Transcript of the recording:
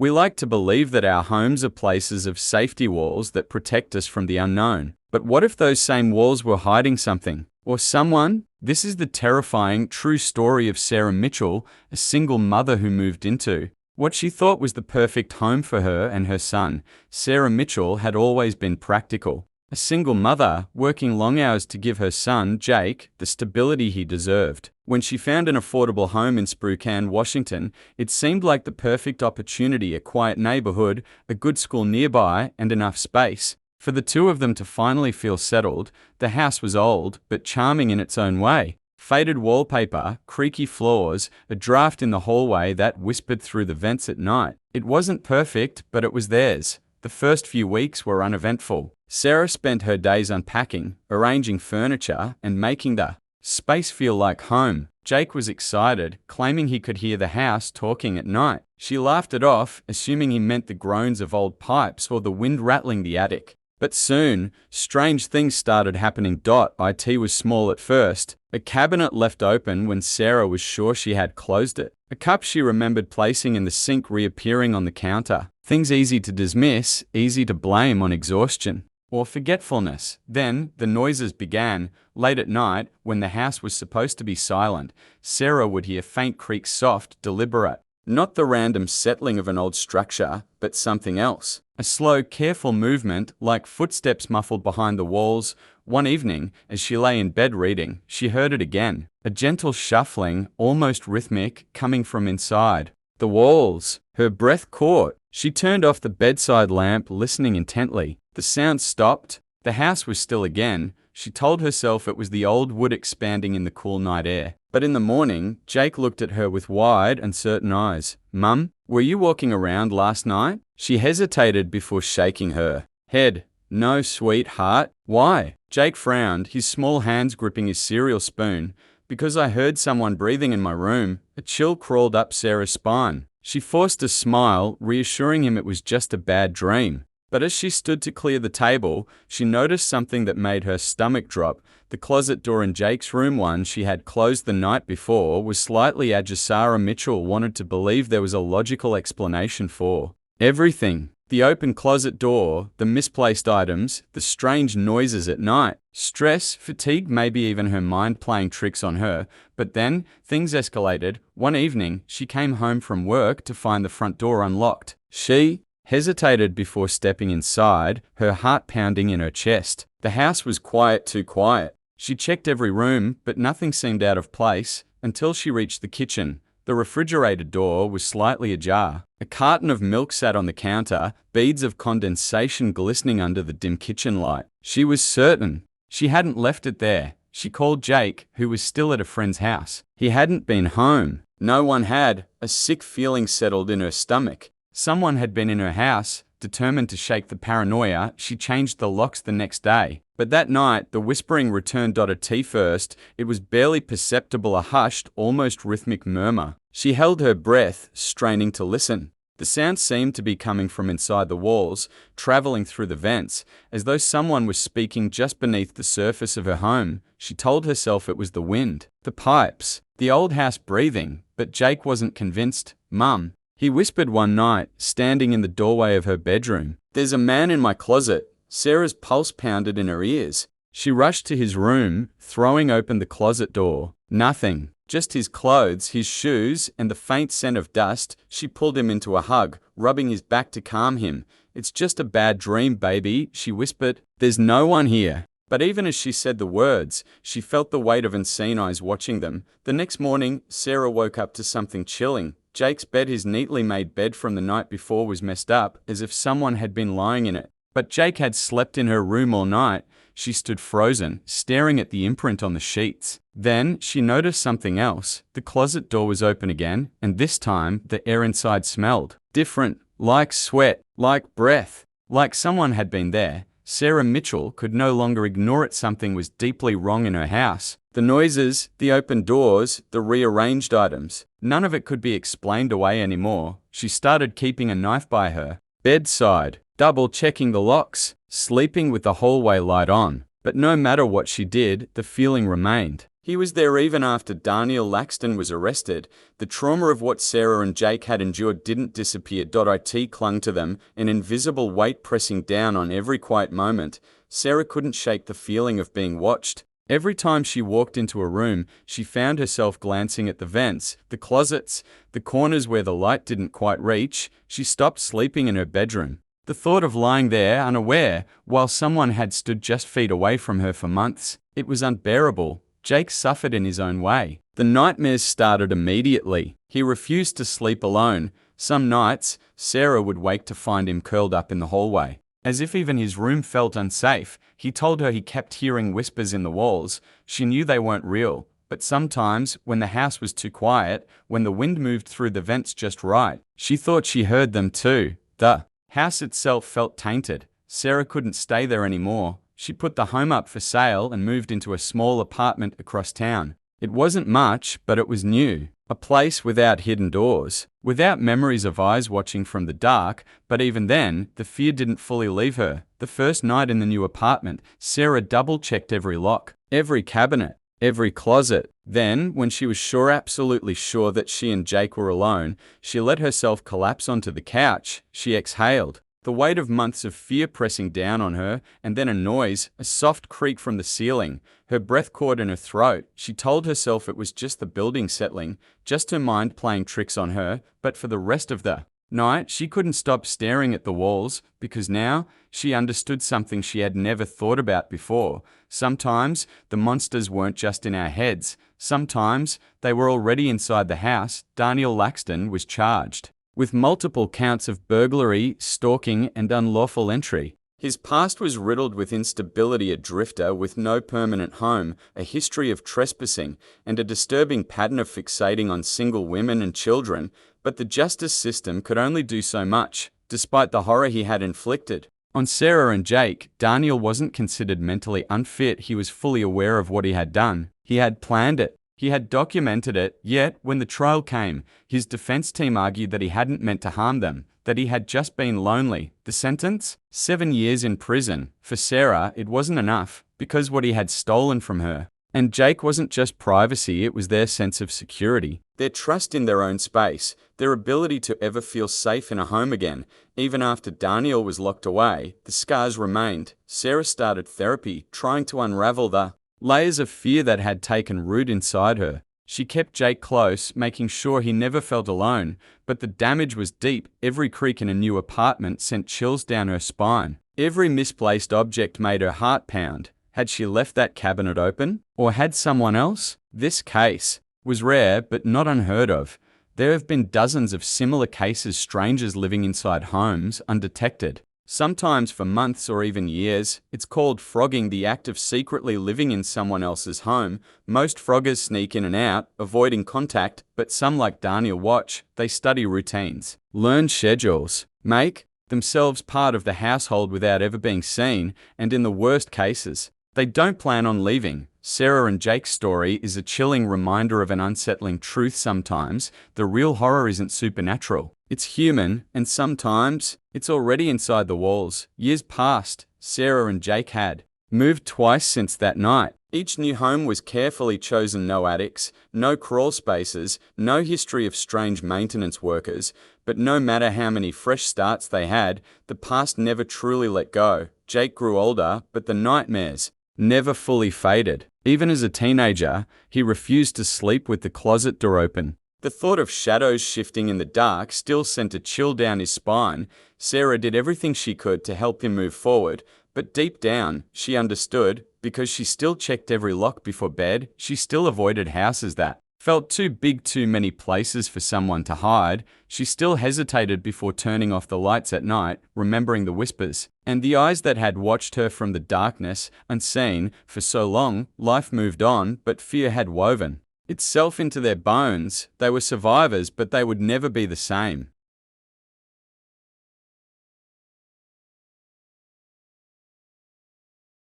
We like to believe that our homes are places of safety walls that protect us from the unknown. But what if those same walls were hiding something? Or someone? This is the terrifying, true story of Sarah Mitchell, a single mother who moved into what she thought was the perfect home for her and her son. Sarah Mitchell had always been practical. A single mother, working long hours to give her son, Jake, the stability he deserved. When she found an affordable home in Spokane, Washington, it seemed like the perfect opportunity: a quiet neighborhood, a good school nearby, and enough space for the two of them to finally feel settled. The house was old, but charming in its own way. Faded wallpaper, creaky floors, a draft in the hallway that whispered through the vents at night. It wasn't perfect, but it was theirs. The first few weeks were uneventful. Sarah spent her days unpacking, arranging furniture, and making the space feel like home. Jake was excited, claiming he could hear the house talking at night. She laughed it off, assuming he meant the groans of old pipes or the wind rattling the attic. But soon, strange things started happening. It was small at first. A cabinet left open when Sarah was sure she had closed it. A cup she remembered placing in the sink reappearing on the counter. Things easy to dismiss, easy to blame on exhaustion or forgetfulness. Then, the noises began. Late at night, when the house was supposed to be silent, Sarah would hear faint creaks, soft, deliberate. Not the random settling of an old structure, but something else. A slow, careful movement, like footsteps muffled behind the walls. One evening, as she lay in bed reading, she heard it again. A gentle shuffling, almost rhythmic, coming from inside the walls. Her breath caught. She turned off the bedside lamp, listening intently. The sound stopped. The house was still again. She told herself it was the old wood expanding in the cool night air. But in the morning, Jake looked at her with wide, uncertain eyes. "Mum, were you walking around last night?" She hesitated before shaking her head. "No, sweetheart." "Why?" Jake frowned, his small hands gripping his cereal spoon. "Because I heard someone breathing in my room." A chill crawled up Sarah's spine. She forced a smile, reassuring him it was just a bad dream. But as she stood to clear the table, she noticed something that made her stomach drop. The closet door in Jake's room, one she had closed the night before, was slightly ajar. Sarah Mitchell wanted to believe there was a logical explanation for everything. The open closet door, the misplaced items, the strange noises at night. Stress, fatigue, maybe even her mind playing tricks on her. But then, things escalated. One evening, she came home from work to find the front door unlocked. She hesitated before stepping inside, her heart pounding in her chest. The house was quiet, too quiet. She checked every room, but nothing seemed out of place, until she reached the kitchen. The refrigerator door was slightly ajar. A carton of milk sat on the counter, beads of condensation glistening under the dim kitchen light. She was certain she hadn't left it there. She called Jake, who was still at a friend's house. He hadn't been home. No one had. A sick feeling settled in her stomach. Someone had been in her house. Determined to shake the paranoia, she changed the locks the next day. But that night, the whispering returned. At first, it was barely perceptible, a hushed, almost rhythmic murmur. She held her breath, straining to listen. The sound seemed to be coming from inside the walls, traveling through the vents, as though someone was speaking just beneath the surface of her home. She told herself it was the wind, the pipes, the old house breathing, but Jake wasn't convinced. "Mum," he whispered one night, standing in the doorway of her bedroom, "there's a man in my closet." Sarah's pulse pounded in her ears. She rushed to his room, throwing open the closet door. Nothing. Just his clothes, his shoes, and the faint scent of dust. She pulled him into a hug, rubbing his back to calm him. "It's just a bad dream, baby," she whispered. "There's no one here." But even as she said the words, she felt the weight of unseen eyes watching them. The next morning, Sarah woke up to something chilling. Jake's bed, his neatly made bed from the night before, was messed up, as if someone had been lying in it. But Jake had slept in her room all night. She stood frozen, staring at the imprint on the sheets. Then she noticed something else. The closet door was open again, and this time the air inside smelled different, like sweat, like breath, like someone had been there. Sarah Mitchell could no longer ignore it. Something was deeply wrong in her house. The noises, the open doors, the rearranged items. None of it could be explained away anymore. She started keeping a knife by her bedside, double-checking the locks, sleeping with the hallway light on. But no matter what she did, the feeling remained. He was there even after Daniel Laxton was arrested. The trauma of what Sarah and Jake had endured didn't disappear. It clung to them, an invisible weight pressing down on every quiet moment. Sarah couldn't shake the feeling of being watched. Every time she walked into a room, she found herself glancing at the vents, the closets, the corners where the light didn't quite reach. She stopped sleeping in her bedroom. The thought of lying there unaware, while someone had stood just feet away from her for months, it was unbearable. Jake suffered in his own way. The nightmares started immediately. He refused to sleep alone. Some nights, Sarah would wake to find him curled up in the hallway. As if even his room felt unsafe, he told her he kept hearing whispers in the walls. She knew they weren't real, but sometimes, when the house was too quiet, when the wind moved through the vents just right, she thought she heard them too. The house itself felt tainted. Sarah couldn't stay there anymore. She put the home up for sale and moved into a small apartment across town. It wasn't much, but it was new. A place without hidden doors, without memories of eyes watching from the dark, but even then, the fear didn't fully leave her. The first night in the new apartment, Sarah double-checked every lock, every cabinet, every closet. Then, when she was absolutely sure that she and Jake were alone, she let herself collapse onto the couch. She exhaled, the weight of months of fear pressing down on her, and then a noise, a soft creak from the ceiling. Her breath caught in her throat. She told herself it was just the building settling, just her mind playing tricks on her, but for the rest of the night, she couldn't stop staring at the walls, because now she understood something she had never thought about before. Sometimes the monsters weren't just in our heads. Sometimes they were already inside the house. Daniel Laxton was charged with multiple counts of burglary, stalking, and unlawful entry. His past was riddled with instability, a drifter with no permanent home, a history of trespassing, and a disturbing pattern of fixating on single women and children. But the justice system could only do so much, despite the horror he had inflicted on Sarah and Jake. Daniel wasn't considered mentally unfit. He was fully aware of what he had done. He had planned it. He had documented it. Yet, when the trial came, his defense team argued that he hadn't meant to harm them, that he had just been lonely. The sentence? 7 years in prison. For Sarah, it wasn't enough, because what he had stolen from her. And Jake wasn't just privacy, it was their sense of security, their trust in their own space, their ability to ever feel safe in a home again. Even after Daniel was locked away, the scars remained. Sarah started therapy, trying to unravel the layers of fear that had taken root inside her. She kept Jake close, making sure he never felt alone, but the damage was deep. Every creak in a new apartment sent chills down her spine. Every misplaced object made her heart pound. Had she left that cabinet open? Or had someone else? This case was rare, but not unheard of. There have been dozens of similar cases, strangers living inside homes, undetected, sometimes for months or even years. It's called frogging, the act of secretly living in someone else's home. Most froggers sneak in and out, avoiding contact, but some, like Daniel, watch. They study routines, learn schedules, make themselves part of the household without ever being seen, and in the worst cases, they don't plan on leaving. Sarah and Jake's story is a chilling reminder of an unsettling truth. Sometimes the real horror isn't supernatural. It's human, and sometimes it's already inside the walls. Years passed. Sarah and Jake had moved twice since that night. Each new home was carefully chosen. No attics, no crawl spaces, no history of strange maintenance workers. But no matter how many fresh starts they had, the past never truly let go. Jake grew older, but the nightmares never fully faded. Even as a teenager, he refused to sleep with the closet door open. The thought of shadows shifting in the dark still sent a chill down his spine. Sarah did everything she could to help him move forward, but deep down, she understood. Because she still checked every lock before bed, she still avoided houses that felt too big, too many places for someone to hide. She still hesitated before turning off the lights at night, remembering the whispers and the eyes that had watched her from the darkness, unseen. For so long, life moved on, but fear had woven itself into their bones. They were survivors, but they would never be the same.